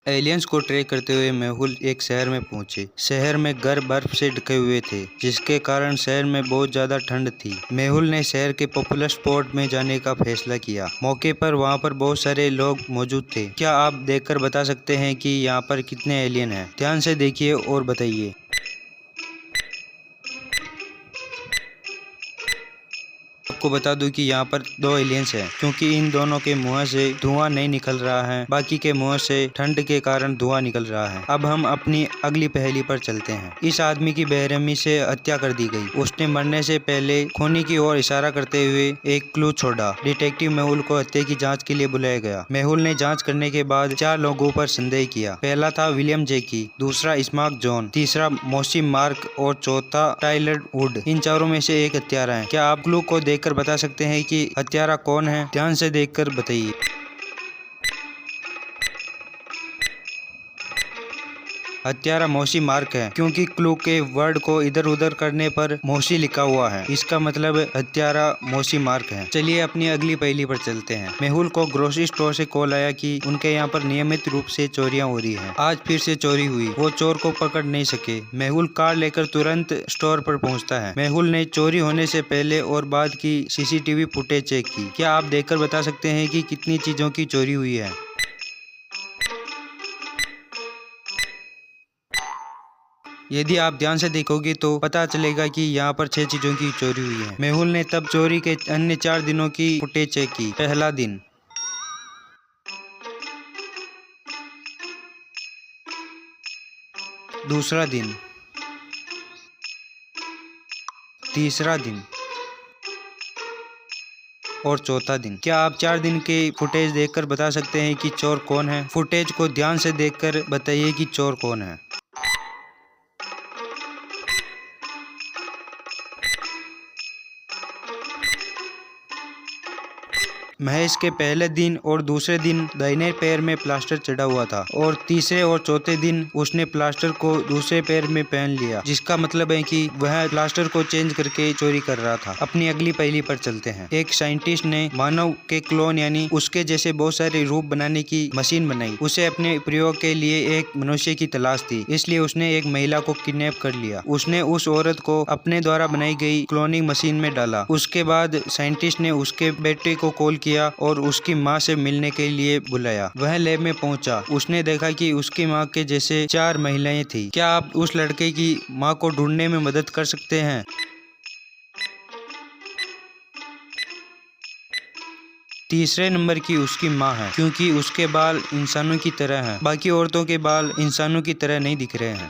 Aliens को track करते हुए मेहुल एक शहर में पहुंचे। शहर में घर बर्फ से ढके हुए थे, जिसके कारण शहर में बहुत ज्यादा ठंड थी। मेहुल ने शहर के पॉपुलर स्पॉट में जाने का फैसला किया। मौके पर वहां पर बहुत सारे लोग मौजूद थे। क्या आप देखकर बता सकते हैं कि यहाँ पर कितने एलियन हैं? ध्यान से देखिए और बताइए। आपको बता दूं कि यहाँ पर दो एलियंस हैं, क्योंकि इन दोनों के मुंह से धुआं नहीं निकल रहा है, बाकी के मुंह से ठंड के कारण धुआं निकल रहा है। अब हम अपनी अगली पहेली पर चलते हैं। इस आदमी की बेरहमी से हत्या कर दी गई। उसने मरने से पहले खूनी की ओर इशारा करते हुए एक क्लू छोड़ा। डिटेक्टिव मेहुल को हत्या की जाँच के लिए बुलाया गया। मेहुल ने जाँच करने के बाद 4 लोगों पर संदेह किया। पहला था विलियम जैकी, दूसरा इस्माक जॉन, तीसरा मोसी मार्क और चौथा टाइलर वुड। इन चारों में से एक हत्यारा है। क्या आप क्लू को देखकर बता सकते हैं कि हत्यारा कौन है? ध्यान से देखकर बताइए। हत्यारा मोसी मार्क है, क्योंकि क्लू के वर्ड को इधर उधर करने पर मोसी लिखा हुआ है। इसका मतलब हत्यारा मोसी मार्क है। चलिए अपनी अगली पहेली पर चलते हैं। मेहुल को ग्रोसरी स्टोर से कॉल आया कि उनके यहाँ पर नियमित रूप से चोरियां हो रही हैं। आज फिर से चोरी हुई। वो चोर को पकड़ नहीं सके। मेहुल कार लेकर तुरंत स्टोर पर पहुँचता है। मेहुल ने चोरी होने से पहले और बाद की CCTV फुटेज चेक की। क्या आप देखकर बता सकते हैं कि कितनी चीजों की चोरी हुई है? यदि आप ध्यान से देखोगे तो पता चलेगा कि यहाँ पर 6 चीजों की चोरी हुई है। मेहुल ने तब चोरी के अन्य 4 दिनों की फुटेज चेक की। पहला दिन, दूसरा दिन, तीसरा दिन और चौथा दिन। क्या आप 4 दिन के फुटेज देखकर बता सकते हैं कि चोर कौन है? फुटेज को ध्यान से देखकर बताइए कि चोर कौन है। महेश के पहले दिन और दूसरे दिन दाहिने पैर में प्लास्टर चढ़ा हुआ था, और तीसरे और चौथे दिन उसने प्लास्टर को दूसरे पैर में पहन लिया, जिसका मतलब है कि वह प्लास्टर को चेंज करके चोरी कर रहा था। अपनी अगली पहेली पर चलते हैं। एक साइंटिस्ट ने मानव के क्लोन यानी उसके जैसे बहुत सारे रूप बनाने की मशीन बनाई। उसे अपने प्रयोग के लिए एक मनुष्य की तलाश थी, इसलिए उसने एक महिला को किडनैप कर लिया। उसने उस औरत को अपने द्वारा बनाई गई क्लोनिंग मशीन में डाला। उसके बाद साइंटिस्ट ने उसके बेटे को कॉल किया और उसकी माँ से मिलने के लिए बुलाया। वह लैब में पहुंचा। उसने देखा कि उसकी माँ के जैसे 4 महिलाएं थी। क्या आप उस लड़के की माँ को ढूंढने में मदद कर सकते हैं? तीसरे नंबर की उसकी माँ है, क्योंकि उसके बाल इंसानों की तरह हैं। बाकी औरतों के बाल इंसानों की तरह नहीं दिख रहे हैं।